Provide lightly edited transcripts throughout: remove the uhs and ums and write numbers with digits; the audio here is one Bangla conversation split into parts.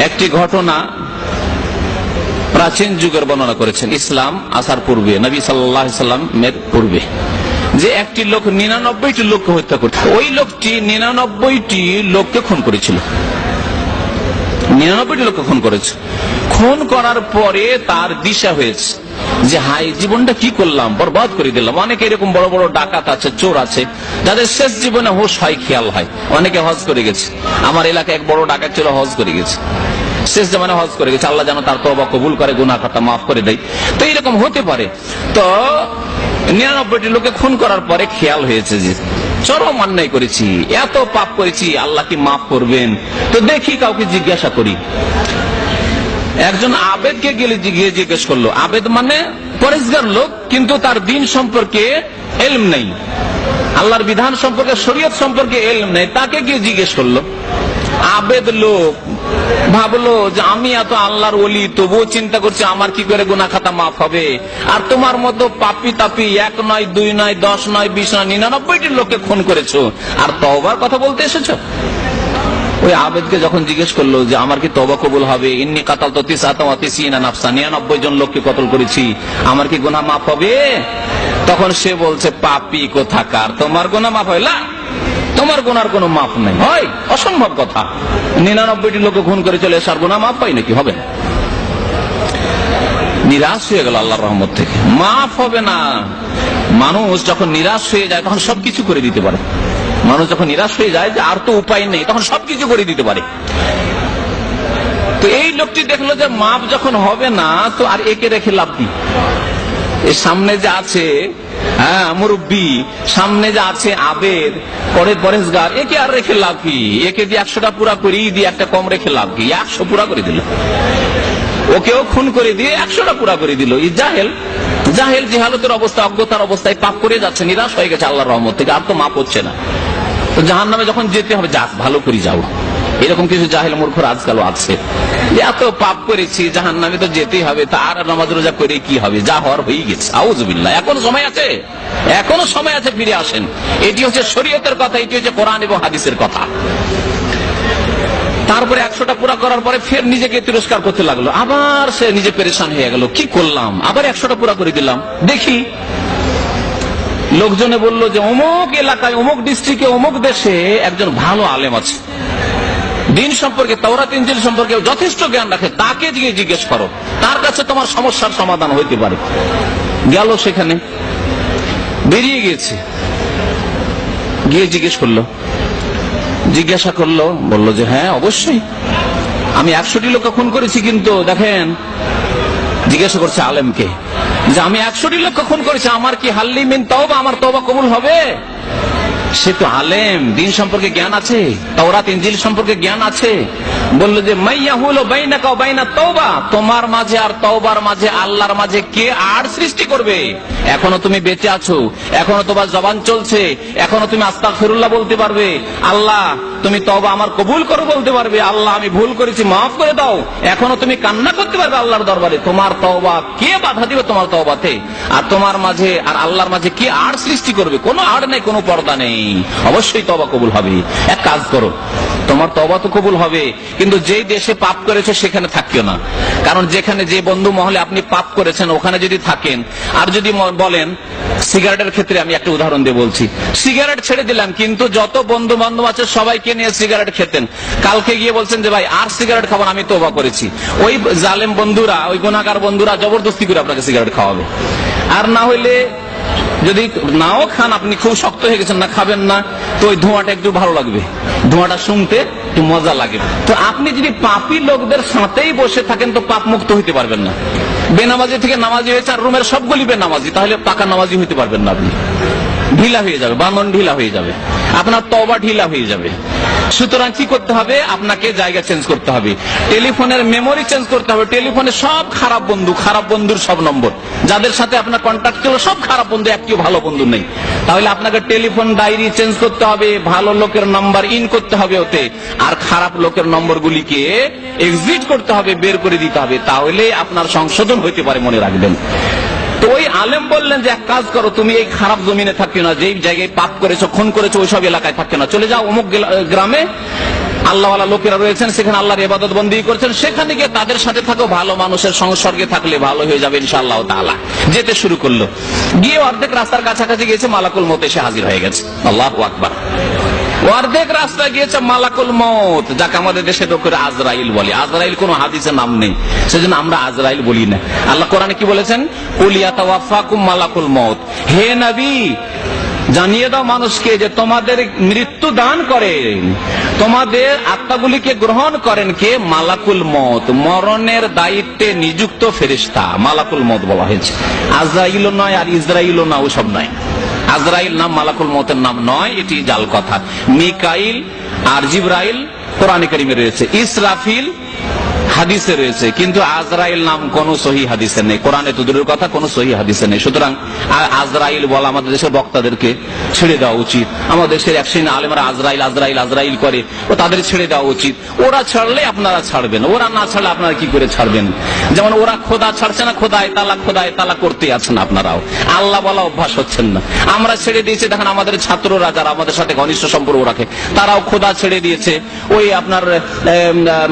একটি ঘটনা প্রাচীন যুগের বর্ণনা করেছেন, ইসলাম আসার পূর্বে, নবী সাল্লাল্লাহু আলাইহি সাল্লামের পূর্বে, যে একটি লোক 99টি লোককে হত্যা করত। ওই লোকটি 99টি লোককে খুন করেছিল, 99টি লোককে খুন করেছে। খুন করার পরে তার দিশা হয়েছে যে হাই, জীবনটা কি করলাম, বরবাদ করে দিলাম। অনেকে এরকম বড় বড় ডাকাত আছে, চোর আছে, যাদের শেষ জীবনে হুঁশ হয়, খেয়াল হয়। অনেকে হজ করে গেছে, আমার এলাকায় এক বড় ডাকাত ছিল, হজ করে গেছে, শেষ জামানে হজ করে গেছে। আল্লাহ যেন তার তওবা কবুল করে, গুনাহ খাতা মাফ করে দেয়। তো এরকম হতে পারে। তো 99টি লোকে খুন করার পরে খেয়াল হয়েছে যে চরম অন্যায় করেছি, এত পাপ করেছি, আল্লাহ কি মাফ করবেন? তো দেখি কাউকে জিজ্ঞাসা করি। একজন আবেদকে গিয়ে জিজ্ঞেস করলো। আবেদ মানে পরেজগার লোক, কিন্তু তার দিন সম্পর্কে ইলম নেই, আল্লাহর বিধান সম্পর্কে, শরীয়ত সম্পর্কে ইলম নেই। তাকে গিয়ে জিজ্ঞেস করলো। আবেদ লোক ভাবলো যে আমি এত আল্লাহর ওলি, তবুও চিন্তা করছি আমার কি করে গুনাহ খাতা মাফ হবে। আর তোমার মতো পাপী তাপী 1 নয় 2 নয় 10 নয় 20 নয় 99টি লোককে খুন করেছো, আর তওবার কথা বলতে এসেছো। ওই আবেদকে যখন জিজ্ঞেস করলো যে আমার কি তওবা কবুল হবে, ইন্নী কাতালতু 99 নাফসা, 99 জন লোককে কতল করেছি, আমার কি গুনাহ মাফ হবে? তখন সে বলছে, পাপী কোথাকার, তোমার গুনাহ মাফ হয় না, তোমার গুনার কোনো মাফ নাই। হয় অসম্ভব কথা, 99টি লোক খুন করে চলে এসে আর গুনাহ মাফ পাই নাকি? হবে না। নিরাশ হয়ে গেল আল্লাহর রহমত থেকে, মাফ হবে না। মানুষ যখন নিরাশ হয়ে যায় তখন সবকিছু করে দিতে পারে। মানুষ যখন নিরাশ হয়ে যায় যে আর তো উপায় নেই, তখন সবকিছু করে দিতে পারে। তো এই লোকটি দেখলো যে মাপ যখন হবে না, তো আর একে রেখে লাভ কি? এর সামনে যে আছে মুরব্বী, সামনে যে আছে আবেদ, পরেজগার, একে আর রেখে লাভ কি? একে দিয়ে 100টা পুরা করি, দিয়ে একটা কম রেখে লাভ কি? 100 পুরা করে দিল, ওকেও খুন করে দিয়ে 100টা পুরা করে দিল। এই জাহেল জিহালতের অবস্থা, অজ্ঞতার অবস্থায় পাপ করে যাচ্ছে, নিরাশ হয়ে গেছে আল্লাহর রহমত থেকে, আর তো মাপ হচ্ছে না। তো জাহান্নামে যখন যেতে হবে, যাক ভালো করে যাও। এরকম কিছু জাহেল মূর্খর আজকালও আছে, এত পাপ করেছি, জাহান্নামে তো যেতেই হবে, তার নামাজ রোজা করে কি হবে, যা হওয়ার হয়ে গেছে। আউযুবিল্লাহ, এখনো সময় আছে, এখনো সময় আছে, ফিরে আসেন। এটি হচ্ছে শরীয়তের কথা, এটি হচ্ছে কোরআন এবং হাদিসের কথা। তারপরে 100টা পুরা করার পরে ফের নিজেকে তিরস্কার করতে লাগলো, আবার সে নিজে পেরেশান হয়ে গেল, কি করলাম, আবার 100টা পুরা করে দিলাম। দেখি লোকজনে বলল যে অমুক এলাকায়, অমুক ডিস্ট্রিক্টে, অমুক দেশে একজন ভালো আলেম আছে, দিন সম্পর্কে, তাওরাত ইনজিল সম্পর্কে যথেষ্ট জ্ঞান রাখে, তাকে গিয়ে জিজ্ঞেস করো, তার কাছে তোমার সমস্যার সমাধান হইতে পারে। গেল সেখানে, বেরিয়ে গিয়েছে, গিয়ে জিজ্ঞাসা করলো, বললো যে হ্যাঁ অবশ্যই আমি 100টি লোককে খুন করেছি, কিন্তু দেখেন, জিজ্ঞাসা করছে আলেমকে যে আমি 100টি লোককে খুন করেছি, আমার কি হাল্লি মিন তওবা, আমার তওবা কবুল হবে? সে তো আলেম, দিন সম্পর্কে জ্ঞান আছে, তাওরাত ইনজিল সম্পর্কে জ্ঞান আছে। বললো যে মাইয়াহুলু বাইনাকা ওয়া বাইনা তাওবা, তোমার মাঝে আর তওবার মাঝে, আল্লাহর মাঝে কে আর সৃষ্টি করবে? এখনো তুমি বেঁচে আছো, এখনো তোমার জবান চলছে, এখনো তুমি আস্তাগফিরুল্লাহ বলতে পারবে, আল্লাহ তুমি তওবা আমার কবুল করো বলতে পারবে, আল্লাহ আমি ভুল করেছি মাফ করে দাও, এখনো তুমি কান্না করতে পারবে আল্লাহর দরবারে। তোমার তওবা কে বাধা দিবে তোমার তওবাতে? আর তোমার মাঝে আর আল্লাহর মাঝে কে আর সৃষ্টি করবে? কোনো আড় নেই, কোনো পর্দা নেই, অবশ্যই তওবা কবুল হবে। এক কাজ করো, তোমার তওবা তো কবুল হবে, কিন্তু যেই দেশে পাপ করেছে সেখানে থাকিও না। কারণ যেখানে, যে বন্ধু মহলে আপনি পাপ করেছেন, ওখানে যদি থাকেন, আর যদি বলেন, সিগারেটের ক্ষেত্রে আমি একটা উদাহরণ দিয়ে বলছি, সিগারেট ছেড়ে দিলাম, কিন্তু যত বন্ধু বান্ধব আছে সবাইকে নিয়ে সিগারেট খেতেন, কালকে গিয়ে বলছেন যে ভাই আর সিগারেট খাবো না, আমি তওবা করেছি, ওই জালেম বন্ধুরা, ওই গুনাহগার বন্ধুরা জবরদস্তি করে আপনাকে সিগারেট খাওয়াবে। আর না হইলে যদি নাও খান, আপনি খুব শক্ত হয়ে গেছেন, না খাবেন না, তো ওই ধোঁয়াটা একটু ভালো লাগবে, ধোঁয়াটা শুনতে একটু মজা লাগে। তো আপনি যদি পাপী লোকদের সাথেই বসে থাকেন, তো পাপ মুক্ত হইতে পারবেন না। বেনামাজি থেকে নামাজি হয়েছে, আর রুমের সবগুলি বেনামাজি, তাহলে পাকা নামাজি হইতে পারবেন না। আপনি ঢিলা হয়ে যাবে, বাঁধন ঢিলা হয়ে যাবে, আপনার তওবা ঢিলা হয়ে যাবে। সুতরাং কি করতে হবে? আপনাকে জায়গা চেঞ্জ করতে হবে, টেলিফোনের মেমোরি চেঞ্জ করতে হবে। টেলিফোনে সব খারাপ বন্ধু, খারাপ বন্ধুর সব নম্বর, যাদের সাথে আপনার কন্ট্যাক্ট ছিল সব খারাপ বন্ধু, একটিও ভালো বন্ধু নেই। তাহলে আপনাকে টেলিফোন ডায়েরি চেঞ্জ করতে হবে, ভালো লোকের নাম্বার ইন করতে হবে ওতে, আর খারাপ লোকের নম্বরগুলিকে এক্সিট করতে হবে, বের করে দিতে হবে, তাহলে আপনার সংশোধন হইতে পারে, মনে রাখবেন। তো ওই আলেম বললেন যে এক কাজ করো, তুমি এই খারাপ জমিনে থাকিও না, যেই জায়গায় পাপ করেছো, খুন করেছো, ওইসব এলাকায় থাকিও না, চলে যাও অমুক গ্রামে, আল্লাহওয়ালা লোকেরা রয়েছেন, সেখানে আল্লাহর ইবাদত বন্দেগী করছেন, সেখানে গিয়ে তাদের সাথে থাকো, ভালো মানুষের সংসর্গে থাকলে ভালো হয়ে যাবে ইনশাআল্লাহ তাআলা। যেতে শুরু করলো, গিয়ে অর্ধেক রাস্তার কাছাকাছি গিয়েছে, মালাকুল মউত এসে হাজির হয়ে গেছে। আল্লাহু আকবার। অর্ধেক রাস্তা গিয়েছে, মালাকুল মউত, যাকে আমাদের দেশে লোকেরা আজরাইল বলে। আজরাইল কোন হাদিসে নাম নেই, সেজন্য আমরা আজরাইল বলি না। আল্লাহ কোরআনে কি বলেছেন? কুল ইয়াতাওয়াফাকুম মালাকুল মউত, হে নবী জানিয়ে দাও মানুষকে যে তোমাদের মৃত্যু দান করেন, তোমাদের আত্মাগুলিকে গ্রহণ করেন কে? মালাকুল মউত, মরণের দায়িত্বে নিযুক্ত ফেরেশতা মালাকুল মউত বলা হয়েছে। আজরাইলও নয় আর ইসরাইলও না, ওসব নয়। আজরাইল নাম মালাকুল মউতের নাম নয়, এটি জাল কথা। মিকাইল আর জিবরাইল কোরআনে কারিমে রয়েছে, ইসরাফিল হাদিসে রয়েছে, কিন্তু আজরাইল নাম কোন সহি হাদিসে নেই। কোরআনে তো দূরের কথা, কোন সহি হাদিসে নেই। সুতরাং আজরাইল বলা আমাদের দেশের বক্তাদেরকে ছেড়ে দেওয়া উচিত। আমাদের দেশের এক শ্রেণী আলেমরা আজরাইল আজরাইল আজরাইল করে, ও তাদের ছেড়ে দেওয়া উচিত। ওরা ছাড়লে আপনারা ছাড়বেন, ওরা না ছাড়লে আপনারা কি করে ছাড়বেন? যেমন ওরা খোদা ছাড়ছে না, খোদায় তালা করতে আছেন আপনারাও, আল্লাহ বলা অভ্যাস হচ্ছেন না। আমরা ছেড়ে দিয়েছি, দেখেন আমাদের ছাত্ররা যারা আমাদের সাথে ঘনিষ্ঠ সম্পর্ক রাখে, তারাও খোদা ছেড়ে দিয়েছে। ওই আপনার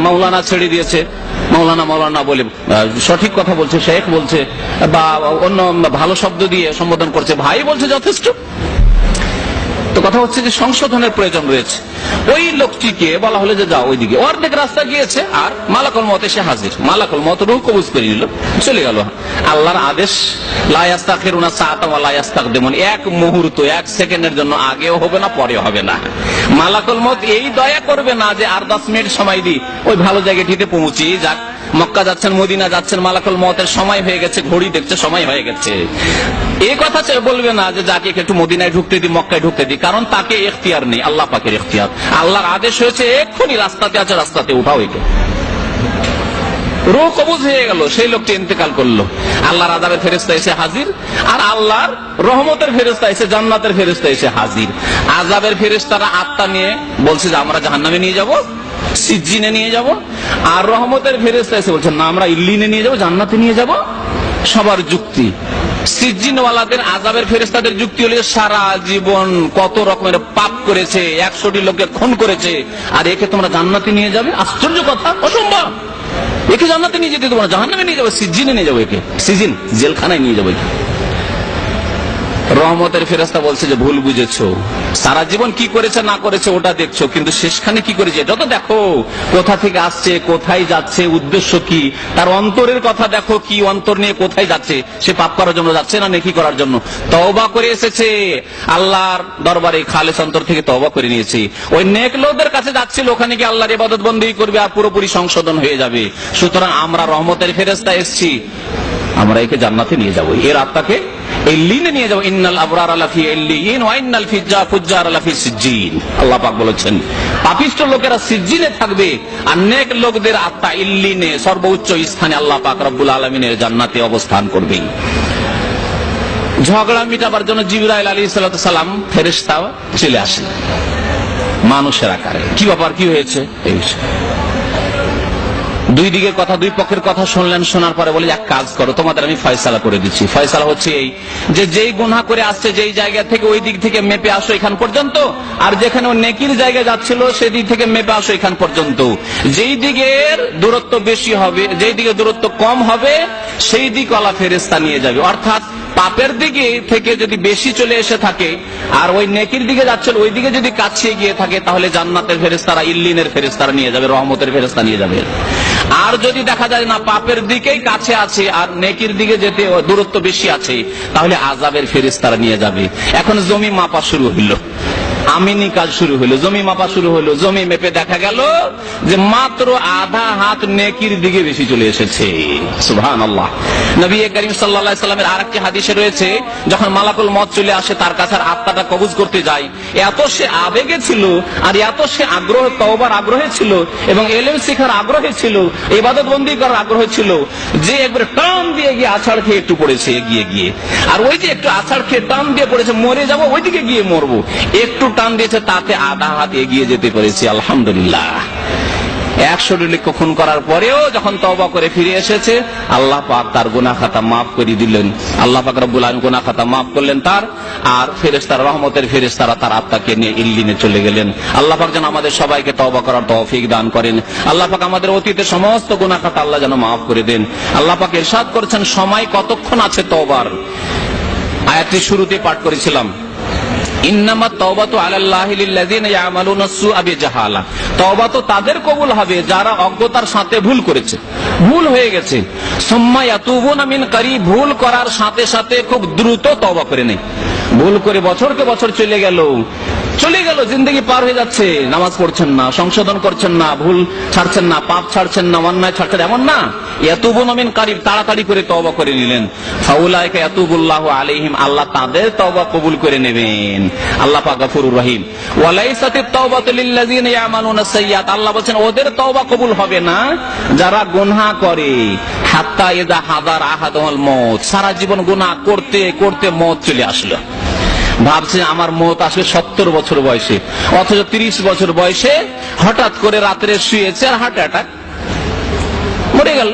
মাওলানা ছেড়ে দিয়েছে, মাওলানা বলে সঠিক কথা বলছে, শেখ বলছে, বা অন্য ভালো শব্দ দিয়ে সম্বোধন করছে, ভাই বলছে, যথেষ্ট। তো কথা হচ্ছে যে সংশোধনের প্রয়োজন রয়েছে। ওই লোকটিকে বলা হলো যে যাও ওইদিকে, অর্ধেক রাস্তা গিয়েছে, আর মালাকুল মউত এসে হাজির। মালাকুল মউত রূহ কবজ করে নিল, চলে গেল। আল্লাহর আদেশ, লা ইস্তাখিরুনা সাআতান ওয়া লা ইস্তাকদিমুন, এক মুহূর্ত, এক সেকেন্ডের জন্য আগেও হবে না, পরেও হবে না। মালাকুল মউত এই দয়া করবে না যে আর 10 মিনিট সময় দিই, ওই ভালো জায়গাটিতে পৌঁছি যাক। মক্কা যাচ্ছেন, মদিনা যাচ্ছেন, মালাকুল মউতের সময় হয়ে গেছে, ঘড়ি দেখছে সময় হয়ে গেছে, এই কথা বলবে না যে যাকে একটু মদিনায় ঢুকতে দি, মক্কায় ঢুকতে দি, কারণ তাকে ইখতিয়ার নেই, আল্লাহ পাকের ইখতিয়ার। আল্লাহর আদেশ হয়েছে এক্ষুনি রাস্তাতে আছে, রাস্তাতে উঠাও একে। রূহ কবজ হয়ে গেল, সেই লোকটি ইন্তেকাল করলো। আল্লাহর আযাবের ফেরেশতা এসে হাজির, আর আল্লাহর রহমতের ফেরেশতা এসে, জান্নাতের ফেরেশতা এসে হাজির। আযাবের ফেরেশতারা আত্মা নিয়ে বলছে যে আমরা জাহান্নামে নিয়ে যাব, সিজ্জিনে নিয়ে যাব, আর রহমতের ফেরেশতা এসে বলছেন না, আমরা ইল্লিনে নিয়ে যাব, জান্নাতে নিয়ে যাব। সবার যুক্তি। সিজ্জিনওয়ালাদের আযাবের ফেরেশতাদের যুক্তি হলো সারা জীবন কত রকমের পাপ করেছে, 100টি লোককে খুন করেছে, আর একে তোমরা জান্নাতে নিয়ে যাবে? আশ্চর্য কথা, অসম্ভব। একে জান্নাতে নিয়ে যেতে তোমরা জাহান্নামে নিয়ে যাবে, সিজ্জিনে নিয়ে যাবে, একে সিজিন জেলখানায় নিয়ে যাবে। রহমতের ফেরেশতা বলছে যে ভুল বুঝেছো, সারা জীবন কি করেছে না করেছে ওটা দেখছো, কিন্তু শেষখানে কি করেছে যত দেখো, কোথা থেকে আসছে, কোথায় যাচ্ছে, উদ্দেশ্য কি, তার অন্তরের কথা দেখো, কি অন্তর নিয়ে কোথায় যাচ্ছে। সে পাপ করার জন্য যাচ্ছে না নেকি করার জন্য? তওবা করে এসেছে, আল্লাহর দরবারে খালেস অন্তর থেকে তওবা করে নিয়েছে। ওই নেক লোকদের কাছে যাচ্ছিল, ওখানে গিয়ে আল্লাহর ইবাদত বন্দেগী করবে আর পুরোপুরি সংশোধন হয়ে যাবে। সুতরাং আমরা রহমতের ফেরেশতা এসেছি, আমরা একে জান্নাতে নিয়ে যাবো, এর আত্মাকে ইল্লিনে নিয়ে যাবো। ইন্নাল আবরারা লাফি ইল্লিয়িন ওয়া ইন্নাল ফুজ্জারা লাফি সিজ্জিন। আল্লাহ পাক বলেছেন পাপিষ্ঠ লোকেরা সিজ্জিনে থাকবে, আর নেক লোকদের আত্মা ইল্লিনে, সর্বোচ্চ স্থানে আল্লাহ পাক রব্বুল আলামিনের জান্নাতে অবস্থান করবে। ঝগড়া মিটাবার জন্য জিবরাইল আলাইহিস সালাম ফেরেশতা চলে আসেন মানুষের আকারে। কি ব্যাপার, কি হয়েছে? এই দুই দিকের কথা, দুই পক্ষের কথা শুনলেন, শোনার পরে বলে এক কাজ করো, তোমাদের আমি ফয়সালা করে দিচ্ছি। ফয়সালা হচ্ছে এই যে যেই গুনাহ করে আসছে যেই জায়গা থেকে, ওই দিক থেকে মেপে আসো এখান পর্যন্ত, আর যেখানে ও নেকির জায়গায় যাচ্ছিল সেই দিক থেকে মেপে আসো এখান পর্যন্ত। যেই দিকের দূরত্ব বেশি হবে, যেই দিকে দূরত্ব কম হবে, সেই দিক ওয়ালা ফেরেশতা নিয়ে যাবে। অর্থাৎ পাপের দিকে থেকে যদি বেশি চলে এসে থাকে, আর ওই নেকির দিকে যাচ্ছিল ওই দিকে যদি কাছে গিয়ে থাকে, তাহলে জান্নাতের ফেরেশতারা, ইল্লিনের ফেরেশতারা নিয়ে যাবে, রহমতের ফেরেশতা নিয়ে যাবে। আর যদি দেখা যায় না পাপের দিকেই কাছে আছে আর নেকির দিকে যেতে দূরত্ব বেশি আছে, তাহলে আযাবের ফেরেশতারা নিয়ে যাবে। এখন জমি মাপা শুরু হইল, আমিনি কাজ শুরু হলো, জমি মাপা শুরু হলো। জমি মেপে দেখা গেল যে মাত্র আধা হাত নেকির দিকে বেশি চলে এসেছে। সুবহানাল্লাহ। নবী করিম সাল্লাল্লাহু আলাইহি সাল্লামের আরেকটি হাদিসে রয়েছে, যখন মালাকুল মউত চলে আসে তার কাছে আত্মাটা কবজ করতে যায়, এত সে আবেগে ছিল, আর এত সে আগ্রহ, তওবার আগ্রহে ছিল, এবং ইলম শিখার আগ্রহে ছিল, ইবাদত বন্দেগী করার আগ্রহ ছিল, যে একবারে টান দিয়ে গিয়ে আছাড় খেয়ে একটু পড়েছে এগিয়ে গিয়ে। আর ওই যে একটু আছাড় খেয়ে টান দিয়ে পড়েছে, মরে যাবো, ওইদিকে গিয়ে মরবো, একটু টান দিয়েছে, তাতে আধা হাত এগিয়ে যেতে পেরেছি। আলহামদুলিল্লাহ। 100টি লোক খুন করার পরেও যখন তওবা করে ফিরে এসেছে, আল্লাহ পাক তার গুনাহ খাতা মাফ করে দিলেন। আল্লাহ পাক রব্বুল আলামিন গুনাহ খাতা মাফ করলেন তার, আর ফেরেশতারা, রহমতের ফেরেশতারা তার আত্মাকে নিয়ে ইল্লিনে চলে গেলেন। আল্লাহ পাক যেন আমাদের সবাইকে তওবা করার তৌফিক দান করেন। আল্লাহ পাক আমাদের অতীতের সমস্ত গুনাহ খাতা আল্লাহ যেন মাফ করে দেন। আল্লাহ পাক ইরশাদ করেছেন, সময় কতক্ষণ আছে তওবার। আয়াতটি শুরুতে পাঠ করেছিলাম, ইন্নামাত তাওবাতু আলাল্লাহি লিল্লাযিনা ইয়ামালুনা সুআ বিজাহালা। তওবা তো তাদের কবুল হবে যারা অজ্ঞতার সাথে ভুল করেছে, ভুল হয়ে গেছে। সুম্মা ইয়াতুবুনা মিন করিব, ভুল করার সাথে সাথে খুব দ্রুত তওবা করে নেয়। ভুল করে বছরকে বছর চলে গেল, জিন্দগি পার হয়ে যাচ্ছে, নামাজ পড়ছেন না, সংশোধন করছেন না, ভুল ছাড়ছেন না, পাপ ছাড়ছেন না, অন্যায় ছাড়ছেন, এমন না। ইয়াতুবুনা মিন করিব, তাড়াতাড়ি করে তওবা করে নিলেন। ফাউলাইকা ইয়াতুবুল্লাহু আলাইহিম, আল্লাহ তাদের তওবা কবুল করে নেবেন। আল্লাহ পাক গফুরুর রহিম। ওয়ালাইসাতিত তাওবাতু লিল্লাযিনা ইয়ামালুনা সাইয়্যাত, আল্লাহ বলেন ওদের তওবা কবুল হবে না যারা গুনাহ করে। হাত্তা ইযা হাদার আহাদুল মউত, সারা জীবন গুনাহ করতে করতে মওত চলে আসলো, ভাবছে আমার মওত আসবে 70 বছর বয়সে, অথচ 30 বছর বয়সে হঠাৎ করে রাত্রে শুয়েছে আর হার্ট অ্যাটাক, মরে গেল।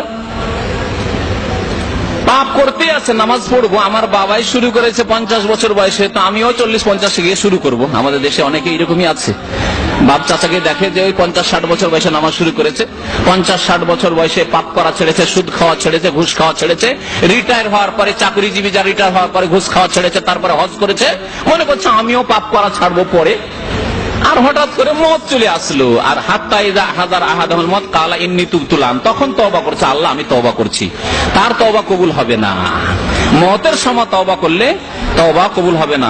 পাপ করতে আছে, নামাজ পড়বো, আমার বাবাই শুরু করেছে 50 বছর বয়সে, তো আমিও 40-50 গিয়ে শুরু করব। আমাদের দেশে অনেকে এরকমই আছে, বাপ চাচাকে দেখে যে ওই 50-60 বছর বয়সে নামাজ শুরু করেছে, 50-60 বছর বয়সে পাপ করা ছেড়েছে, সুদ খাওয়া ছেড়েছে, ঘুষ খাওয়া ছেড়েছে, রিটায়ার হওয়ার পরে চাকরিজীবী যা রিটায়ার হওয়ার পরে ঘুষ খাওয়া ছেড়েছে, তারপরে হজ করেছে, মনে করছে আমিও পাপ করা ছাড়বো পরে, আর হঠাৎ করে মওত চলে আসলো। আর হাত্তা ইযা হাদার আহাদুল মওত ক্বালা ইন্নী তুবতু আন, তখন তওবা করছে, আল্লাহ আমি তওবা করছি। তার তওবা কবুল হবে না, মওতের সময় তওবা করলে তওবা কবুল হবে না।